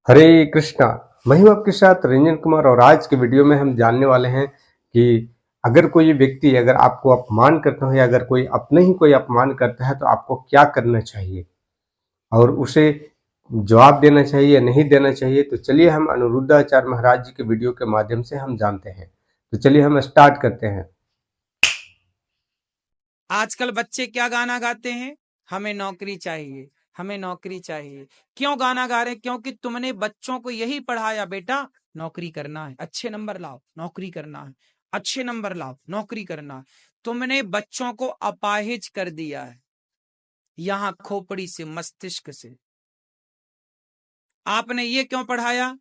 हरे कृष्णा। मैं हूं आपके साथ रंजन कुमार और आज के वीडियो में हम जानने वाले हैं कि अगर कोई व्यक्ति अगर आपको अपमान करता है या अगर कोई अपने ही कोई अपमान करता है तो आपको क्या करना चाहिए और उसे जवाब देना चाहिए या नहीं देना चाहिए। तो चलिए हम अनिरुद्धाचार्य महाराज जी के वीडियो के माध्यम से हम जानते हैं। तो चलिए हम स्टार्ट करते हैं। आजकल बच्चे क्या गाना गाते हैं? हमें नौकरी चाहिए, हमें नौकरी चाहिए। क्यों गाना गा रहे हैं? क्योंकि तुमने बच्चों को यही पढ़ाया, बेटा नौकरी करना है, अच्छे नंबर लाओ, नौकरी करना है, अच्छे नंबर लाओ, नौकरी करना है। तुमने बच्चों को अपाहिज कर दिया है, यहां खोपड़ी से, मस्तिष्क से। आपने ये क्यों पढ़ाया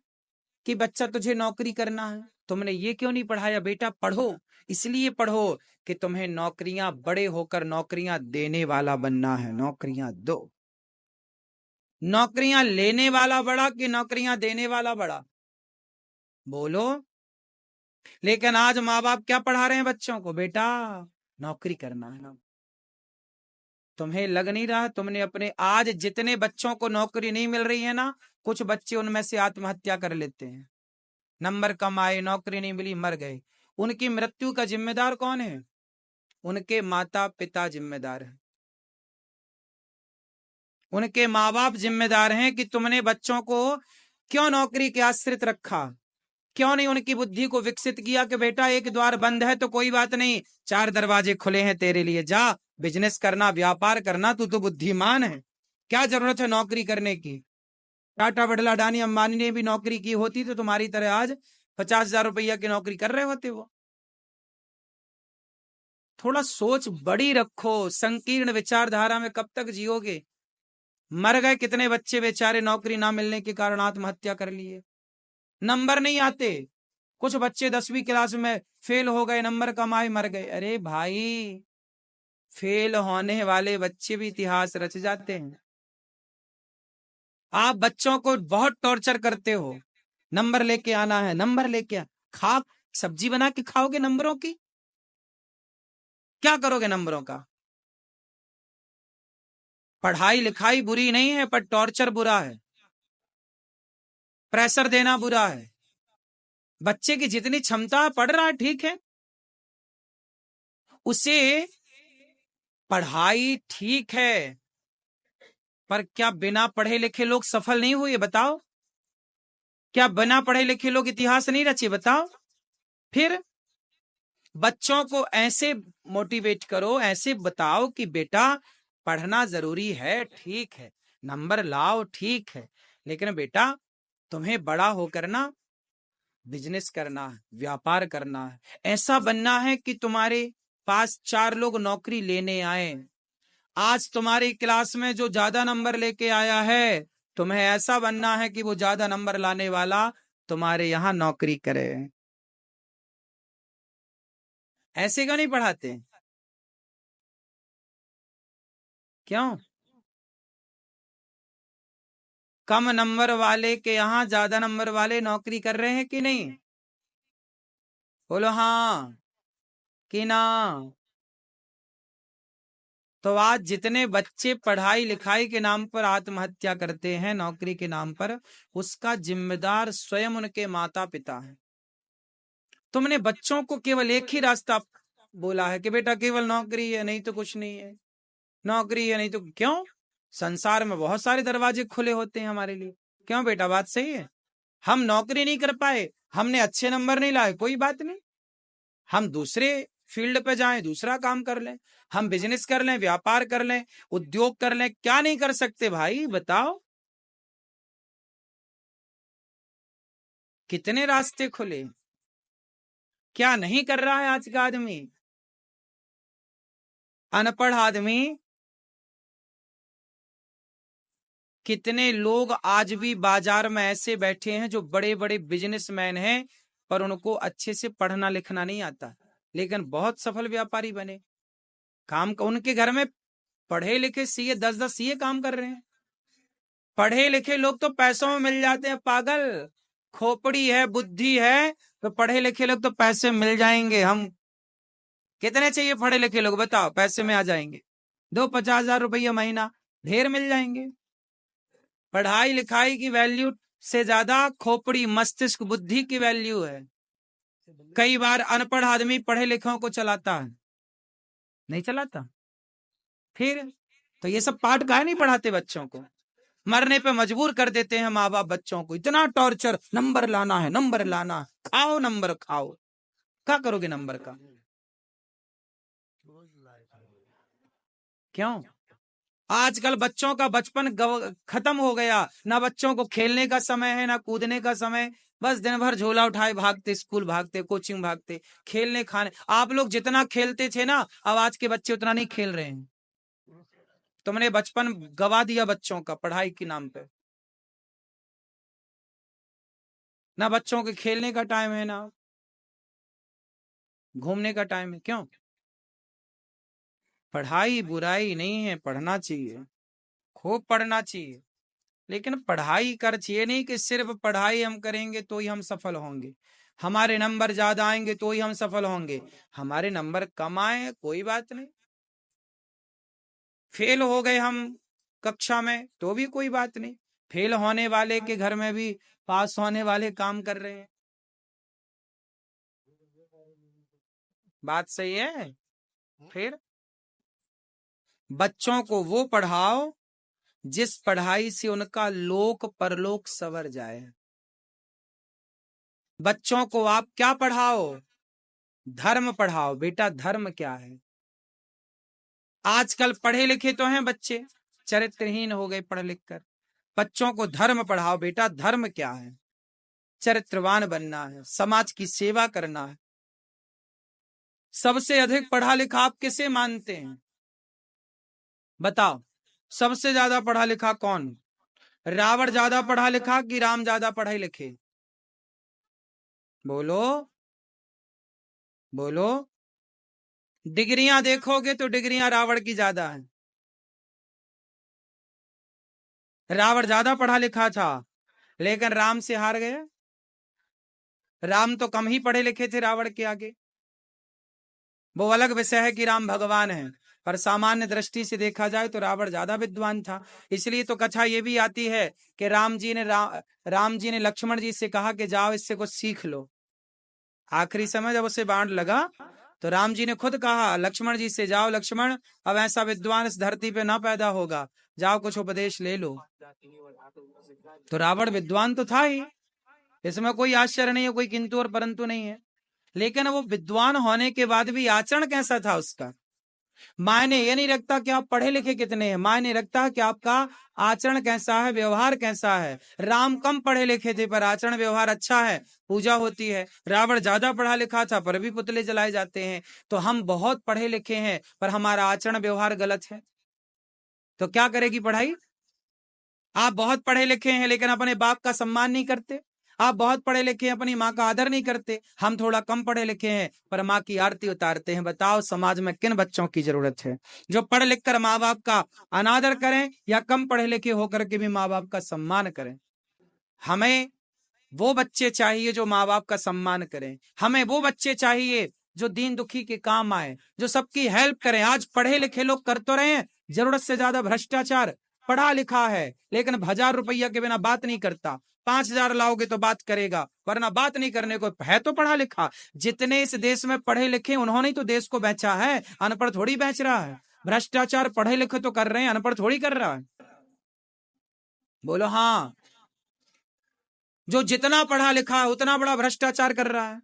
कि बच्चा तुझे नौकरी करना है? तुमने ये क्यों नहीं पढ़ाया, बेटा पढ़ो, इसलिए पढ़ो कि तुम्हें नौकरियां, बड़े होकर नौकरियां देने वाला बनना है। नौकरियां दो। नौकरियां लेने वाला बड़ा कि नौकरियां देने वाला बड़ा? बोलो। लेकिन आज माँ बाप क्या पढ़ा रहे हैं बच्चों को? बेटा नौकरी करना है ना। तुम्हें लग नहीं रहा? तुमने अपने, आज जितने बच्चों को नौकरी नहीं मिल रही है ना, कुछ बच्चे उनमें से आत्महत्या कर लेते हैं। नंबर कम आए, नौकरी नहीं मिली, मर गए। उनकी मृत्यु का जिम्मेदार कौन है? उनके माता पिता जिम्मेदार हैं, उनके माँ बाप जिम्मेदार हैं कि तुमने बच्चों को क्यों नौकरी के आश्रित रखा, क्यों नहीं उनकी बुद्धि को विकसित किया कि बेटा एक द्वार बंद है तो कोई बात नहीं, चार दरवाजे खुले हैं तेरे लिए, जा बिजनेस करना, व्यापार करना, तू तो बुद्धिमान है, क्या जरूरत है नौकरी करने की? टाटा बिड़ला अडानी अंबानी ने भी नौकरी की होती तो तुम्हारी तरह आज 50,000 रुपया की नौकरी कर रहे होते वो। थोड़ा सोच बड़ी रखो, संकीर्ण विचारधारा में कब तक जियोगे? मर गए कितने बच्चे बेचारे, नौकरी ना मिलने के कारण आत्महत्या कर लिए। नंबर नहीं आते, कुछ बच्चे 10वीं क्लास में फेल हो गए, नंबर कम आए, मर गए। अरे भाई, फेल होने वाले बच्चे भी इतिहास रच जाते हैं। आप बच्चों को बहुत टॉर्चर करते हो, नंबर लेके आना है, नंबर लेके खा, सब्जी बना के खाओगे नंबरों की? क्या करोगे नंबरों का? पढ़ाई लिखाई बुरी नहीं है, पर टॉर्चर बुरा है, प्रेशर देना बुरा है। बच्चे की जितनी क्षमता पढ़ रहा है ठीक है, उसे पढ़ाई ठीक है, पर क्या बिना पढ़े लिखे लोग सफल नहीं हुए? बताओ। क्या बिना पढ़े लिखे लोग इतिहास नहीं रचे? बताओ। फिर बच्चों को ऐसे मोटिवेट करो, ऐसे बताओ कि बेटा पढ़ना जरूरी है, ठीक है, नंबर लाओ, ठीक है, लेकिन बेटा तुम्हें बड़ा होकर ना बिजनेस करना है, व्यापार करना है, ऐसा बनना है कि तुम्हारे पास चार लोग नौकरी लेने आए। आज तुम्हारी क्लास में जो ज्यादा नंबर लेके आया है, तुम्हें ऐसा बनना है कि वो ज्यादा नंबर लाने वाला तुम्हारे यहां नौकरी करे। ऐसे क्यों नहीं पढ़ाते? क्यों? कम नंबर वाले के यहाँ ज्यादा नंबर वाले नौकरी कर रहे हैं कि नहीं? बोलो हाँ कि ना। तो आज जितने बच्चे पढ़ाई लिखाई के नाम पर आत्महत्या करते हैं, नौकरी के नाम पर, उसका जिम्मेदार स्वयं उनके माता पिता हैं। तुमने बच्चों को केवल एक ही रास्ता बोला है कि बेटा केवल नौकरी है, नहीं तो कुछ नहीं है, नौकरी है नहीं तो क्यों? संसार में बहुत सारे दरवाजे खुले होते हैं हमारे लिए। क्यों बेटा, बात सही है। हम नौकरी नहीं कर पाए, हमने अच्छे नंबर नहीं लाए, कोई बात नहीं, हम दूसरे फील्ड पे जाएं, दूसरा काम कर लें, हम बिजनेस कर लें, व्यापार कर लें, उद्योग कर लें, क्या नहीं कर सकते भाई? बताओ, कितने रास्ते खुले। क्या नहीं कर रहा है आज का आदमी, अनपढ़ आदमी? कितने लोग आज भी बाजार में ऐसे बैठे हैं जो बड़े बड़े बिजनेसमैन हैं, पर उनको अच्छे से पढ़ना लिखना नहीं आता, लेकिन बहुत सफल व्यापारी बने। काम उनके घर में पढ़े लिखे सीए 10-10 सीए काम कर रहे हैं। पढ़े लिखे लोग तो पैसों में मिल जाते हैं, पागल। खोपड़ी है, बुद्धि है, तो पढ़े लिखे लोग तो पैसे मिल जाएंगे। हम कितने चाहिए पढ़े लिखे लोग बताओ, पैसे में आ जाएंगे। 50,000 रुपया महीना ढेर मिल जाएंगे। पढ़ाई लिखाई की वैल्यू से ज्यादा खोपड़ी, मस्तिष्क, बुद्धि की वैल्यू है। कई बार अनपढ़ आदमी पढ़े लिखों को चलाता है, नहीं चलाता। फिर तो ये सब पाठ काहे नहीं पढ़ाते बच्चों को? मरने पे मजबूर कर देते हैं माँ बाप बच्चों को, इतना टॉर्चर, नंबर लाना है, नंबर लाना, खाओ नंबर खाओ। क्या करोगे नंबर का? क्यों? आजकल बच्चों का बचपन खत्म हो गया, ना बच्चों को खेलने का समय है, ना कूदने का समय। बस दिन भर झोला उठाए भागते, स्कूल भागते, कोचिंग भागते, खेलने खाने। आप लोग जितना खेलते थे ना, अब आज के बच्चे उतना नहीं खेल रहे हैं। तुमने बचपन गवा दिया बच्चों का पढ़ाई के नाम पे। ना बच्चों के खेलने का टाइम है, ना घूमने का टाइम है। क्यों? पढ़ाई बुराई नहीं है, पढ़ना चाहिए, खूब पढ़ना चाहिए, लेकिन पढ़ाई कर चाहिए नहीं कि सिर्फ पढ़ाई हम करेंगे तो ही हम सफल होंगे, हमारे नंबर ज्यादा आएंगे तो ही हम सफल होंगे। हमारे नंबर कम आए कोई बात नहीं, फेल हो गए हम कक्षा में तो भी कोई बात नहीं, फेल होने वाले के घर में भी पास होने वाले काम कर रहे हैं। बात सही है। फिर बच्चों को वो पढ़ाओ जिस पढ़ाई से उनका लोक परलोक सवर जाए। बच्चों को आप क्या पढ़ाओ? धर्म पढ़ाओ। बेटा धर्म क्या है? आजकल पढ़े लिखे तो हैं बच्चे, चरित्रहीन हो गए पढ़ लिख कर। बच्चों को धर्म पढ़ाओ। बेटा धर्म क्या है? चरित्रवान बनना है, समाज की सेवा करना है। सबसे अधिक पढ़ा लिखा आप किसे मानते हैं? बताओ, सबसे ज्यादा पढ़ा लिखा कौन? रावण ज्यादा पढ़ा लिखा कि राम ज्यादा पढ़े लिखे? बोलो बोलो। डिग्रियां देखोगे तो डिग्रियां रावण की ज्यादा है। रावण ज्यादा पढ़ा लिखा था लेकिन राम से हार गया। राम तो कम ही पढ़े लिखे थे रावण के आगे। वो अलग विषय है कि राम भगवान है, पर सामान्य दृष्टि से देखा जाए तो रावण ज्यादा विद्वान था। इसलिए तो कथा ये भी आती है कि राम जी ने लक्ष्मण जी से कहा कि जाओ इससे कुछ सीख लो। आखिरी समय जब उसे बाण लगा तो राम जी ने खुद कहा लक्ष्मण जी से, जाओ लक्ष्मण, अब ऐसा विद्वान इस धरती पे ना पैदा होगा, जाओ कुछ उपदेश ले लो। तो रावण विद्वान तो था ही, इसमें कोई आश्चर्य नहीं है, कोई किंतु और परंतु नहीं है। लेकिन वो विद्वान होने के बाद भी आचरण कैसा था उसका? मायने ये नहीं रखता कि आप पढ़े लिखे कितने हैं, मायने रखता है कि आपका आचरण कैसा है, व्यवहार कैसा है। राम कम पढ़े लिखे थे पर आचरण व्यवहार अच्छा है, पूजा होती है। रावण ज्यादा पढ़ा लिखा था पर भी पुतले जलाए जाते हैं। तो हम बहुत पढ़े लिखे हैं पर हमारा आचरण व्यवहार गलत है, तो क्या करेगी पढ़ाई? आप बहुत पढ़े लिखे हैं लेकिन अपने बाप का सम्मान नहीं करते, आप बहुत पढ़े लिखे हैं अपनी माँ का आदर नहीं करते। हम थोड़ा कम पढ़े लिखे हैं पर माँ की आरती उतारते हैं। बताओ समाज में किन बच्चों की जरूरत है जो पढ़ लिख कर माँ बाप का अनादर करें या कम पढ़े लिखे होकर के भी माँ बाप का सम्मान करें? हमें वो बच्चे चाहिए जो माँ बाप का सम्मान करें, हमें वो बच्चे चाहिए जो दीन दुखी के काम आए, जो सबकी हेल्प करें। आज पढ़े लिखे लोग कर तो रहे हैं, जरूरत से ज्यादा भ्रष्टाचार। पढ़ा लिखा है लेकिन 1,000 रुपया के बिना बात नहीं करता, 5,000 लाओगे तो बात करेगा, वरना बात नहीं करने को है। तो पढ़ा लिखा जितने इस देश में पढ़े लिखे उन्होंने तो देश को बेचा है, अनपढ़ थोड़ी बेच रहा है। भ्रष्टाचार पढ़े लिखे तो कर रहे हैं, अनपढ़ थोड़ी कर रहा है। बोलो हाँ। जो जितना पढ़ा लिखा है उतना बड़ा भ्रष्टाचार कर रहा है।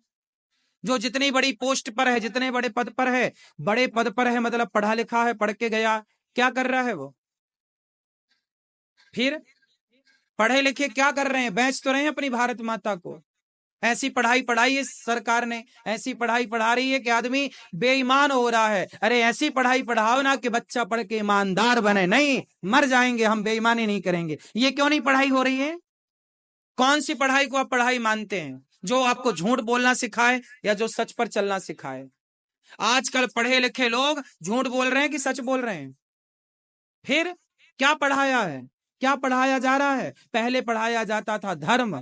जो जितनी बड़ी पोस्ट पर है, जितने बड़े पद पर है, बड़े पद पर है मतलब पढ़ा लिखा है, पढ़ के गया, क्या कर रहा है वो? फिर पढ़े लिखे क्या कर रहे हैं? बेच तो रहे हैं अपनी भारत माता को। ऐसी पढ़ाई पढ़ाई है सरकार ने, ऐसी पढ़ाई पढ़ा रही है कि आदमी बेईमान हो रहा है। अरे ऐसी पढ़ाई पढ़ाओ ना कि बच्चा पढ़ के ईमानदार बने। नहीं, मर जाएंगे हम, बेईमानी नहीं करेंगे। ये क्यों नहीं पढ़ाई हो रही है? कौन सी पढ़ाई को आप पढ़ाई मानते हैं? जो आपको झूठ बोलना सिखाए या जो सच पर चलना सिखाए? आजकल पढ़े लिखे लोग झूठ बोल रहे हैं कि सच बोल रहे हैं? फिर क्या पढ़ाया है, क्या पढ़ाया जा रहा है? पहले पढ़ाया जाता था धर्म।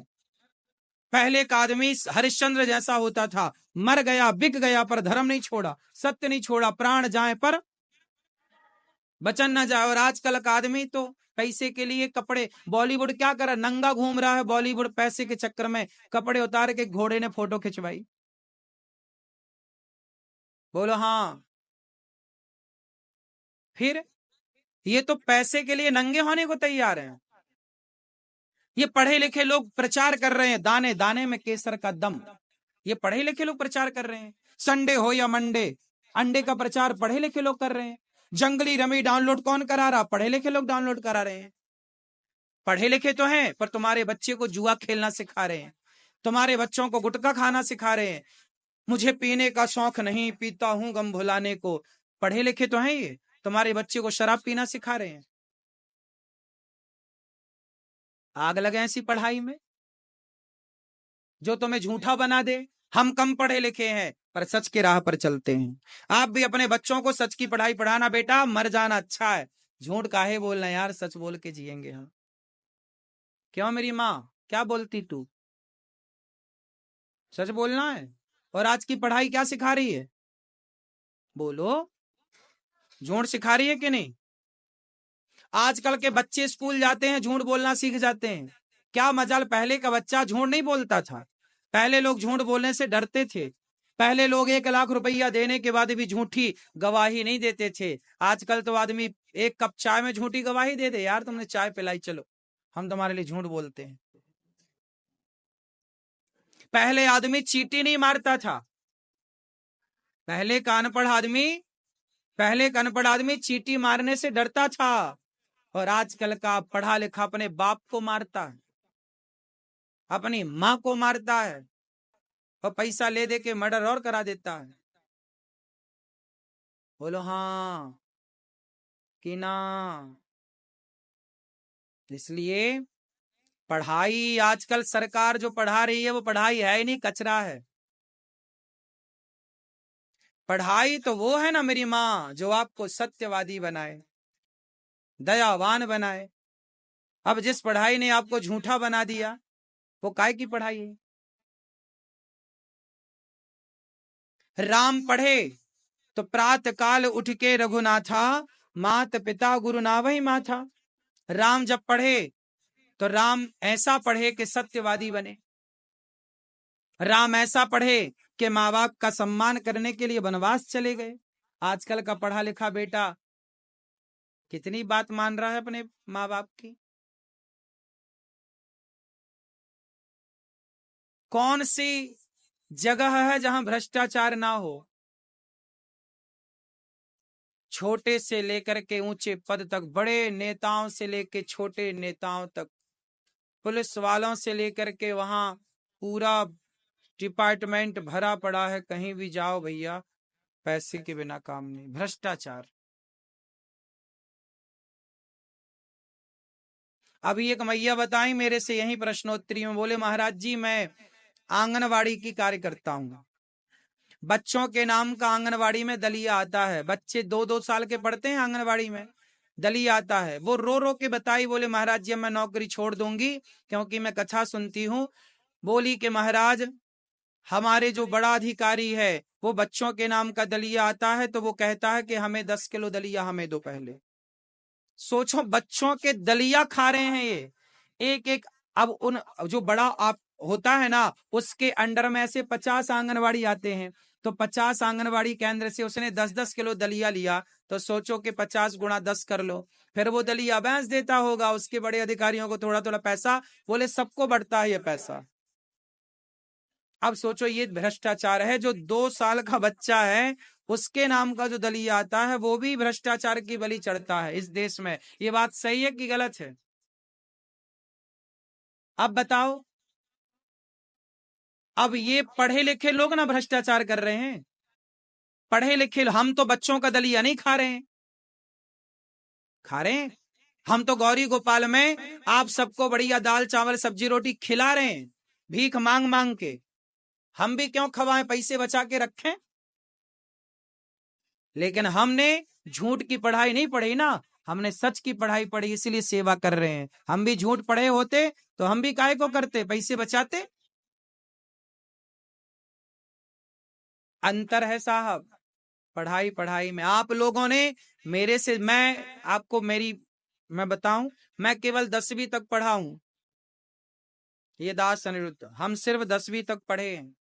पहले का आदमी हरिश्चंद्र जैसा होता था, मर गया बिक गया पर धर्म नहीं छोड़ा, सत्य नहीं छोड़ा, प्राण जाए पर वचन न जाए। और आजकल का आदमी तो पैसे के लिए कपड़े, बॉलीवुड क्या कर रहा है, नंगा घूम रहा है बॉलीवुड, पैसे के चक्कर में कपड़े उतार के घोड़े ने फोटो खिंचवाई। बोलो हाँ। फिर ये तो पैसे के लिए नंगे होने को तैयार हैं। ये पढ़े लिखे लोग प्रचार कर रहे हैं, दाने दाने में केसर का दम, ये पढ़े लिखे लोग प्रचार कर रहे हैं। संडे हो या मंडे, अंडे का प्रचार पढ़े लिखे लोग कर रहे हैं। जंगली रमी डाउनलोड कौन करा रहा, पढ़े लिखे लोग डाउनलोड करा रहे हैं। पढ़े लिखे तो हैं पर तुम्हारे बच्चे को जुआ खेलना सिखा रहे हैं, तुम्हारे बच्चों को गुटखा खाना सिखा रहे हैं। मुझे पीने का शौक नहीं, पीता हूं गम भुलाने को। पढ़े लिखे तो हैं ये, तुम्हारे बच्चे को शराब पीना सिखा रहे हैं। आग लगे ऐसी पढ़ाई में जो तुम्हें झूठा बना दे। हम कम पढ़े लिखे हैं पर सच के राह पर चलते हैं। आप भी अपने बच्चों को सच की पढ़ाई पढ़ाना बेटा, मर जाना अच्छा है। झूठ काहे बोलना यार, सच बोल के जिएंगे हम। क्यों मेरी माँ, क्या बोलती तू, सच बोलना है। और आज की पढ़ाई क्या सिखा रही है, बोलो, झूठ सिखा रही है कि नहीं। आजकल के बच्चे स्कूल जाते हैं, झूठ बोलना सीख जाते हैं। क्या मजाल, पहले का बच्चा झूठ नहीं बोलता था। पहले लोग झूठ बोलने से डरते थे। पहले लोग 1 लाख रुपया देने के बाद भी झूठी गवाही नहीं देते थे। आजकल तो आदमी 1 कप चाय में झूठी गवाही दे दे, यार तुमने चाय पिलाई, चलो हम तुम्हारे लिए झूठ बोलते हैं। पहले आदमी चींटी नहीं मारता था। पहले का अनपढ़ आदमी चींटी मारने से डरता था। और आजकल का पढ़ा लिखा अपने बाप को मारता है, अपनी माँ को मारता है, और पैसा ले दे के मर्डर और करा देता है। बोलो हाँ कि ना। इसलिए पढ़ाई आजकल सरकार जो पढ़ा रही है वो पढ़ाई है ही नहीं, कचरा है। पढ़ाई तो वो है ना मेरी माँ, जो आपको सत्यवादी बनाए, दयावान बनाए। अब जिस पढ़ाई ने आपको झूठा बना दिया, वो काय की पढ़ाई है। राम पढ़े तो प्रातः काल उठ के रघुनाथा, मात पिता गुरु ना वही माथा। राम जब पढ़े तो राम ऐसा पढ़े कि सत्यवादी बने। राम ऐसा पढ़े कि माँ बाप का सम्मान करने के लिए वनवास चले गए। आजकल का पढ़ा लिखा बेटा कितनी बात मान रहा है अपने माँ बाप की। कौन सी जगह है जहां भ्रष्टाचार ना हो। छोटे से लेकर के ऊंचे पद तक, बड़े नेताओं से लेकर छोटे नेताओं तक, पुलिस वालों से लेकर के वहां पूरा डिपार्टमेंट भरा पड़ा है। कहीं भी जाओ भैया, पैसे के बिना काम नहीं, भ्रष्टाचार। अभी एक मैया बताई मेरे से यही प्रश्नोत्तरी में, बोले महाराज जी मैं आंगनवाड़ी की कार्य करता हूँ, बच्चों के नाम का आंगनवाड़ी में दलिया आता है। बच्चे 2-2 साल के पढ़ते हैं आंगनवाड़ी में, दलिया आता है। वो रो रो के बताई, बोले महाराज जी मैं नौकरी छोड़ दूंगी क्योंकि मैं कथा सुनती हूँ। बोली कि महाराज हमारे जो बड़ा अधिकारी है वो बच्चों के नाम का दलिया आता है तो वो कहता है कि हमें 10 किलो दलिया हमें दो पहले। सोचो बच्चों के दलिया खा रहे हैं ये एक एक। अब उन जो बड़ा आप होता है ना, उसके अंडर में ऐसे 50 आंगनवाड़ी आते हैं, तो 50 आंगनवाड़ी केंद्र से उसने 10-10 किलो दलिया लिया, तो सोचो कि 50 गुणा 10 कर लो, फिर वो दलिया बेच देता होगा उसके बड़े अधिकारियों को थोड़ा थोड़ा पैसा। बोले सबको बढ़ता है ये पैसा। अब सोचो ये भ्रष्टाचार है। जो 2 साल का बच्चा है उसके नाम का जो दलिया आता है वो भी भ्रष्टाचार की बलि चढ़ता है इस देश में। ये बात सही है कि गलत है, अब बताओ। अब ये पढ़े लिखे लोग ना भ्रष्टाचार कर रहे हैं। पढ़े लिखे हम तो बच्चों का दलिया नहीं खा रहे हैं, खा रहे हैं हम तो गौरी गोपाल में आप सबको बढ़िया दाल चावल सब्जी रोटी खिला रहे हैं, भीख मांग मांग के। हम भी क्यों खवाएं, पैसे बचा के रखें। लेकिन हमने झूठ की पढ़ाई नहीं पढ़ी ना, हमने सच की पढ़ाई पढ़ी, इसीलिए सेवा कर रहे हैं। हम भी झूठ पढ़े होते तो हम भी काहे को करते, पैसे बचाते। अंतर है साहब पढ़ाई में। आप लोगों ने मेरे से, मैं आपको मेरी मैं बताऊं, मैं केवल 10वीं तक पढ़ा हूं। ये दास अनिरुद्ध, हम सिर्फ 10वीं तक पढ़े हैं,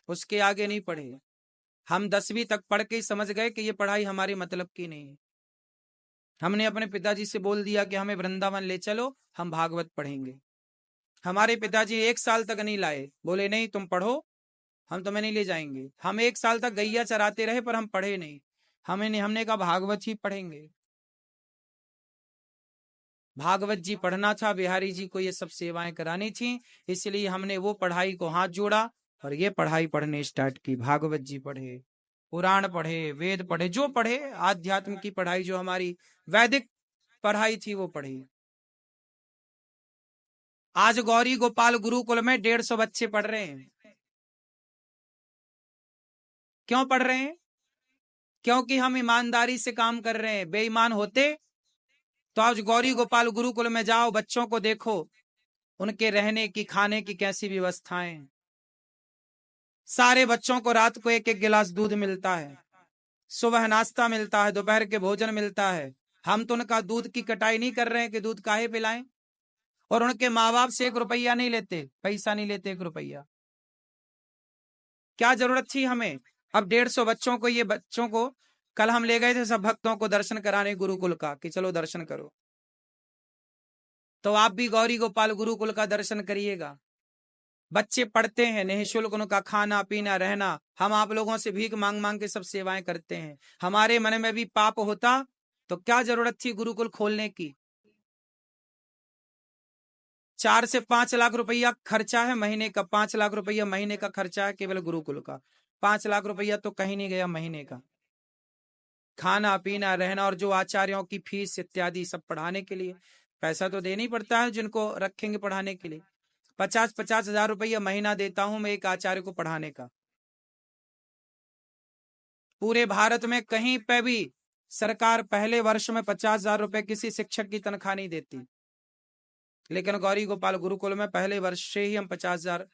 उसके आगे नहीं पढ़े। हम 10वीं तक पढ़ के ही समझ गए कि ये पढ़ाई हमारे मतलब की नहीं है। हमने अपने पिताजी से बोल दिया कि हमें वृंदावन ले चलो, हम भागवत पढ़ेंगे। हमारे पिताजी 1 साल तक नहीं लाए, बोले नहीं तुम पढ़ो, हम तुम्हें नहीं ले जाएंगे। हम 1 साल तक गैया चराते रहे पर हम पढ़े नहीं। हमने कहा भागवत ही पढ़ेंगे। भागवत जी पढ़ना था, बिहारी जी को ये सब सेवाएं करानी थी, इसलिए हमने वो पढ़ाई को हाथ जोड़ा और ये पढ़ाई पढ़ने स्टार्ट की। भागवत जी पढ़े, पुराण पढ़े, वेद पढ़े, जो पढ़े, आध्यात्म की पढ़ाई जो हमारी वैदिक पढ़ाई थी वो पढ़ी। आज गौरी गोपाल गुरुकुल में 150 बच्चे पढ़ रहे हैं। क्यों पढ़ रहे हैं? क्योंकि हम ईमानदारी से काम कर रहे हैं। बेईमान होते तो आज गौरी गोपाल गुरुकुल में जाओ, बच्चों को देखो, उनके रहने की, खाने की कैसी व्यवस्थाएं। सारे बच्चों को रात को 1-1 गिलास दूध मिलता है, सुबह नाश्ता मिलता है, दोपहर के भोजन मिलता है। हम तो उनका दूध की कटाई नहीं कर रहे हैं कि दूध काहे पिलाएं, और उनके माँ बाप से 1 रुपया नहीं लेते, पैसा नहीं लेते 1 रुपया। क्या जरूरत थी हमें? अब 150 बच्चों को, ये बच्चों को कल हम ले गए थे सब भक्तों को दर्शन कराने गुरुकुल का, कि चलो दर्शन करो। तो आप भी गौरी गोपाल गुरुकुल का दर्शन करिएगा। बच्चे पढ़ते हैं, निःशुल्क उनका खाना पीना रहना। हम आप लोगों से भीख मांग मांग के सब सेवाएं करते हैं। हमारे मन में भी पाप होता तो क्या जरूरत थी गुरुकुल खोलने की? 4 से 5 लाख रुपया खर्चा है महीने का, 5 लाख रुपया महीने का खर्चा है केवल गुरुकुल का। 5 लाख रुपया तो कहीं नहीं गया महीने का, खाना पीना रहना और जो आचार्यों की फीस इत्यादि सब पढ़ाने के लिए पैसा तो देना ही पड़ता है, जिनको रखेंगे पढ़ाने के लिए। 50-50 हजार रुपया महीना देता हूं मैं एक आचार्य को पढ़ाने का। पूरे भारत में कहीं पे भी सरकार पहले वर्ष में 50,000 रुपए किसी शिक्षक की तनख्वाह नहीं देती, लेकिन गौरी गोपाल गुरुकुल में पहले वर्ष से ही हम 50,000,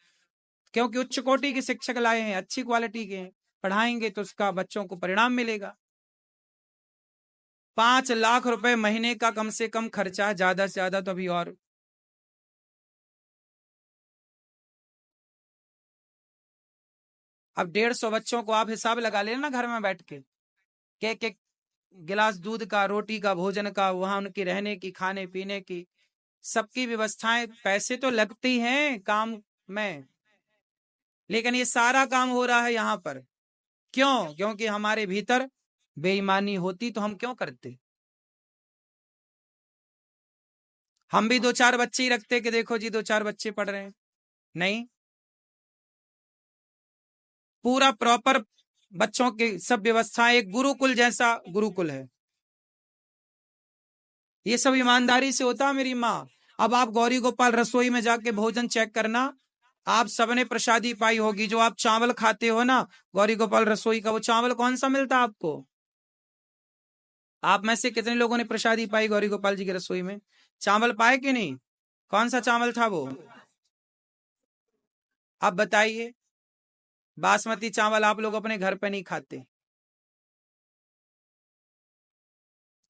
क्योंकि उच्च कोटि के शिक्षक लाए हैं, अच्छी क्वालिटी के हैं, पढ़ाएंगे तो उसका बच्चों को परिणाम मिलेगा। 5 लाख रुपए महीने का कम से कम खर्चा है, ज्यादा से ज्यादा तो अभी और। अब 150 बच्चों को आप हिसाब लगा लेना घर में बैठ के, एक गिलास दूध का, रोटी का, भोजन का, वहां उनकी रहने की, खाने पीने की, सबकी व्यवस्थाएं। पैसे तो लगती हैं काम में, लेकिन ये सारा काम हो रहा है यहाँ पर। क्यों? क्योंकि हमारे भीतर बेईमानी होती तो हम क्यों करते? हम भी 2-4 बच्चे ही रखते कि देखो जी 2-4 बच्चे पढ़ रहे हैं। नहीं, पूरा प्रॉपर बच्चों की सब व्यवस्थाएं, एक गुरुकुल जैसा गुरुकुल है। ये सब ईमानदारी से होता है मेरी माँ। अब आप गौरी गोपाल रसोई में जाके भोजन चेक करना, आप सबने प्रसादी पाई होगी। जो आप चावल खाते हो ना गौरी गोपाल रसोई का, वो चावल कौन सा मिलता है आपको? आप में से कितने लोगों ने प्रसादी पाई गौरी गोपाल जी की रसोई में? चावल पाए कि नहीं? कौन सा चावल था वो? आप बताइए। बासमती चावल आप लोग अपने घर पे नहीं खाते,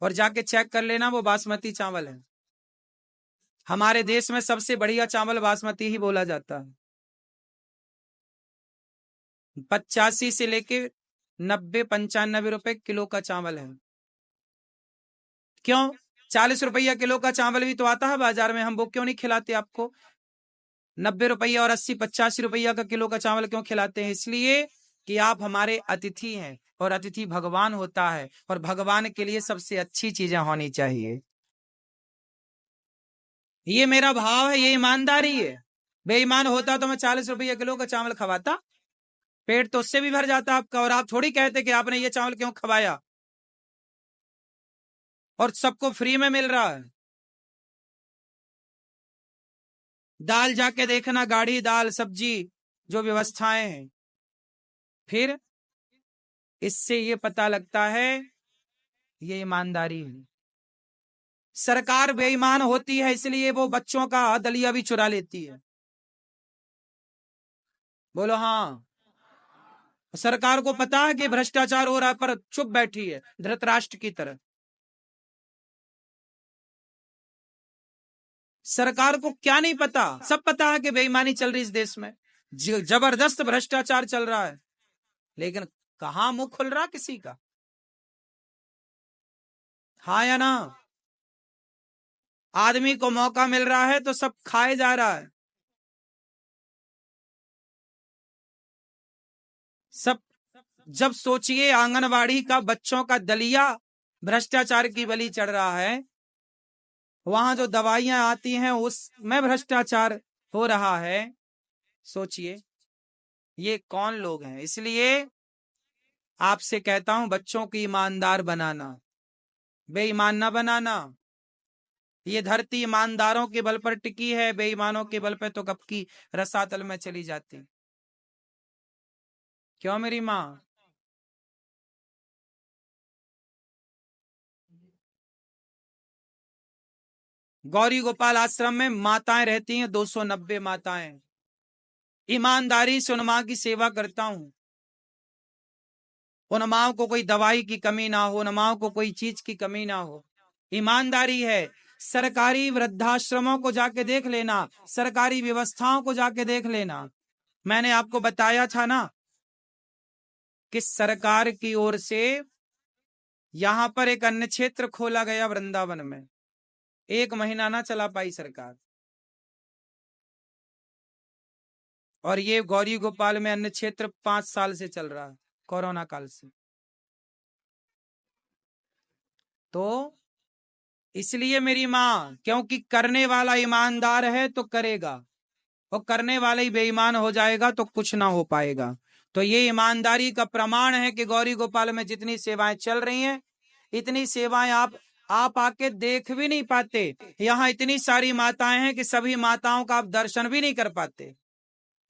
और जाके चेक कर लेना वो बासमती चावल है। हमारे देश में सबसे बढ़िया चावल बासमती ही बोला जाता है। 85 से लेके 90-95 रुपए किलो का चावल है। क्यों? 40 रुपया किलो का चावल भी तो आता है बाजार में, हम वो क्यों नहीं खिलाते आपको? 90 रुपया और 80-85 रुपया का किलो का चावल क्यों खिलाते हैं? इसलिए कि आप हमारे अतिथि हैं, और अतिथि भगवान होता है, और भगवान के लिए सबसे अच्छी चीजें होनी चाहिए। ये मेरा भाव है, ये ईमानदारी है। बेईमान होता तो मैं 40 रुपया किलो का चावल खवाता, पेट तो उससे भी भर जाता आपका। और आप थोड़ी कहते कि आपने ये चावल क्यों खवाया, और सबको फ्री में मिल रहा है। दाल जाके देखना, गाढ़ी दाल, सब्जी, जो व्यवस्थाएं हैं। फिर इससे ये पता लगता है ये ईमानदारी है। सरकार बेईमान होती है, इसलिए वो बच्चों का दलिया भी चुरा लेती है। बोलो हाँ। सरकार को पता है कि भ्रष्टाचार हो रहा है, पर चुप बैठी है धृतराष्ट्र की तरह। सरकार को क्या नहीं पता, सब पता है कि बेईमानी चल रही इस देश में, जबरदस्त भ्रष्टाचार चल रहा है, लेकिन कहां मुंह खुल रहा किसी का? हाँ या ना? आदमी को मौका मिल रहा है तो सब खाए जा रहा है। सब जब सोचिए आंगनवाड़ी का बच्चों का दलिया भ्रष्टाचार की बलि चढ़ रहा है, वहां जो दवाइयां आती हैं उसमें भ्रष्टाचार हो रहा है। सोचिए ये कौन लोग हैं? इसलिए आपसे कहता हूं बच्चों को ईमानदार बनाना, बेईमान ना बनाना। ये धरती ईमानदारों के बल पर टिकी है, बेईमानों के बल पर तो कब की रसातल में चली जाती। क्यों मेरी माँ? गौरी गोपाल आश्रम में माताएं रहती हैं, 290 माताएं। ईमानदारी से उन माँ की सेवा करता हूं। उन माँ को कोई दवाई की कमी ना हो, उन माँ को कोई चीज की कमी ना हो। ईमानदारी है। सरकारी वृद्धाश्रमों को जाके देख लेना, सरकारी व्यवस्थाओं को जाके देख लेना। मैंने आपको बताया था ना कि सरकार की ओर से यहां पर एक अन्य क्षेत्र खोला गया वृंदावन में, 1 महीना ना चला पाई सरकार। और ये गौरी गोपाल में अन्य क्षेत्र 5 साल से चल रहा है, कोरोना काल से। तो इसलिए मेरी माँ, क्योंकि करने वाला ईमानदार है तो करेगा, और करने वाला ही बेईमान हो जाएगा तो कुछ ना हो पाएगा। तो ये ईमानदारी का प्रमाण है कि गौरी गोपाल में जितनी सेवाएं चल रही हैं, इतनी सेवाएं आप आके देख भी नहीं पाते। यहाँ इतनी सारी माताएं हैं कि सभी माताओं का आप दर्शन भी नहीं कर पाते।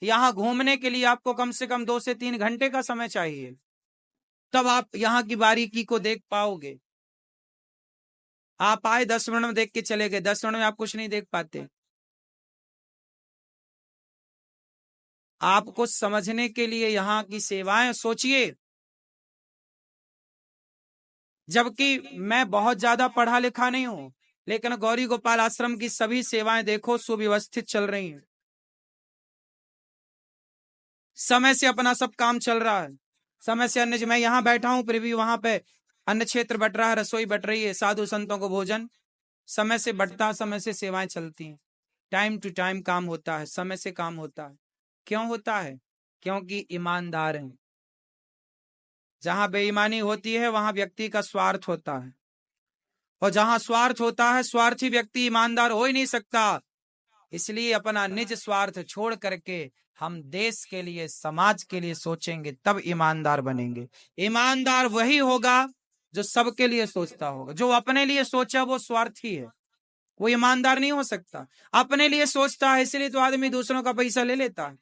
यहाँ घूमने के लिए आपको कम से कम 2 से 3 घंटे का समय चाहिए, तब आप यहाँ की बारीकी को देख पाओगे। आप आए 10 मिनट में देख के चले गए, 10 मिनट में आप कुछ नहीं देख पाते। आपको समझने के लिए यहाँ की सेवाएं सोचिए। जबकि मैं बहुत ज्यादा पढ़ा लिखा नहीं हूं, लेकिन गौरी गोपाल आश्रम की सभी सेवाएं देखो सुव्यवस्थित चल रही हैं। समय से अपना सब काम चल रहा है, समय से अन्य, मैं यहाँ बैठा हूं फिर भी वहां पे अन्य क्षेत्र बट रहा है, रसोई बट रही है, साधु संतों को भोजन समय से बटता, समय से सेवाएं चलती हैं, टाइम टू टाइम काम होता है, समय से काम होता है। क्यों होता है? क्योंकि ईमानदार हैं। जहां बेईमानी होती है वहां व्यक्ति का स्वार्थ होता है, और जहां स्वार्थ होता है, स्वार्थी व्यक्ति ईमानदार हो ही नहीं सकता। इसलिए अपना निज स्वार्थ छोड़ करके हम देश के लिए, समाज के लिए सोचेंगे, तब ईमानदार बनेंगे। ईमानदार वही होगा जो सबके लिए सोचता होगा। जो अपने लिए सोचा वो स्वार्थी है, वो ईमानदार नहीं हो सकता। अपने लिए सोचता है, इसलिए तो आदमी दूसरों का पैसा ले लेता है।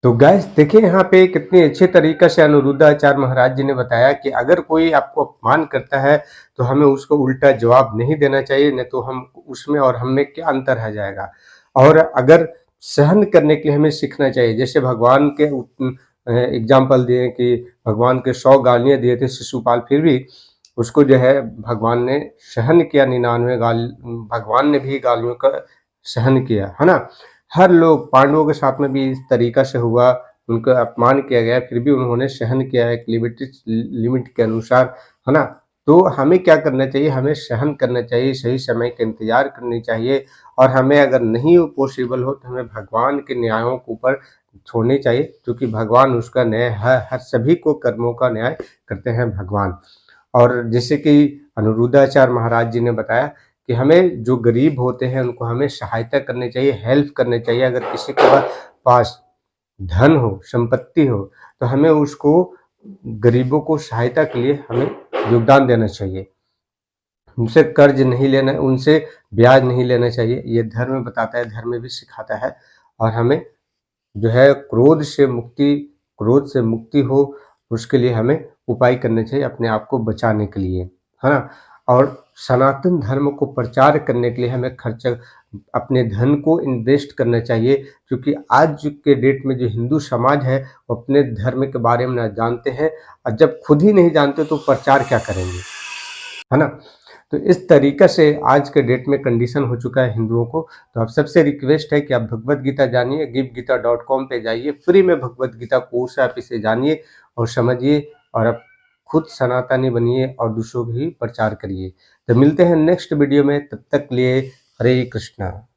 तो गाइस देखिए यहाँ पे कितने अच्छे तरीके से अनिरुद्धाचार्य महाराज जी ने बताया कि अगर कोई आपको अपमान करता है तो हमें उसको उल्टा जवाब नहीं देना चाहिए, नहीं तो हम उसमें और हम में क्या अंतर रह जाएगा। और अगर सहन करने के लिए हमें सीखना चाहिए। जैसे भगवान के एग्जाम्पल दिए कि भगवान के 100 गालियां दिए थे शिशुपाल, फिर भी उसको जो है भगवान ने सहन किया, 99 गाल भगवान ने भी गालियों का सहन किया, है ना। हर लोग पांडवों के साथ में भी इस तरीका से हुआ, उनका अपमान किया गया, फिर भी उन्होंने सहन किया है एक लिमिट के अनुसार, है ना। तो हमें क्या करना चाहिए? हमें सहन करना चाहिए, सही समय का इंतजार करनी चाहिए, और हमें अगर नहीं पॉसिबल हो तो हमें भगवान के न्यायों के ऊपर छोड़नी चाहिए, क्योंकि भगवान उसका न्याय हर सभी को कर्मों का न्याय करते हैं भगवान। और जैसे कि अनिरुद्धाचार्य महाराज जी ने बताया कि हमें जो गरीब होते हैं उनको हमें सहायता करनी चाहिए, हेल्प करनी चाहिए। अगर किसी के पास धन हो, संपत्ति हो, तो हमें उसको, गरीबों को सहायता के लिए हमें योगदान देना चाहिए। उनसे कर्ज नहीं लेना, उनसे ब्याज नहीं लेना चाहिए। ये धर्म बताता है, धर्म भी सिखाता है। और हमें जो है क्रोध से मुक्ति हो, उसके लिए हमें उपाय करने चाहिए अपने आप को बचाने के लिए, है ना। और सनातन धर्म को प्रचार करने के लिए हमें खर्च, अपने धन को इन्वेस्ट करना चाहिए, क्योंकि आज के डेट में जो हिंदू समाज है वो अपने धर्म के बारे में ना जानते हैं, और जब खुद ही नहीं जानते तो प्रचार क्या करेंगे, है ना। तो इस तरीके से आज के डेट में कंडीशन हो चुका है हिंदुओं को। तो आप सबसे रिक्वेस्ट है कि आप भगवत गीता जानिए, गिवगीता.com पे जाइए, फ्री में भगवत गीता कोर्स है, आप इसे जानिए और समझिए और आप खुद सनातनी बनिए और दूसरों को भी प्रचार करिए। तो मिलते हैं नेक्स्ट वीडियो में, तब तक के लिए हरे कृष्णा।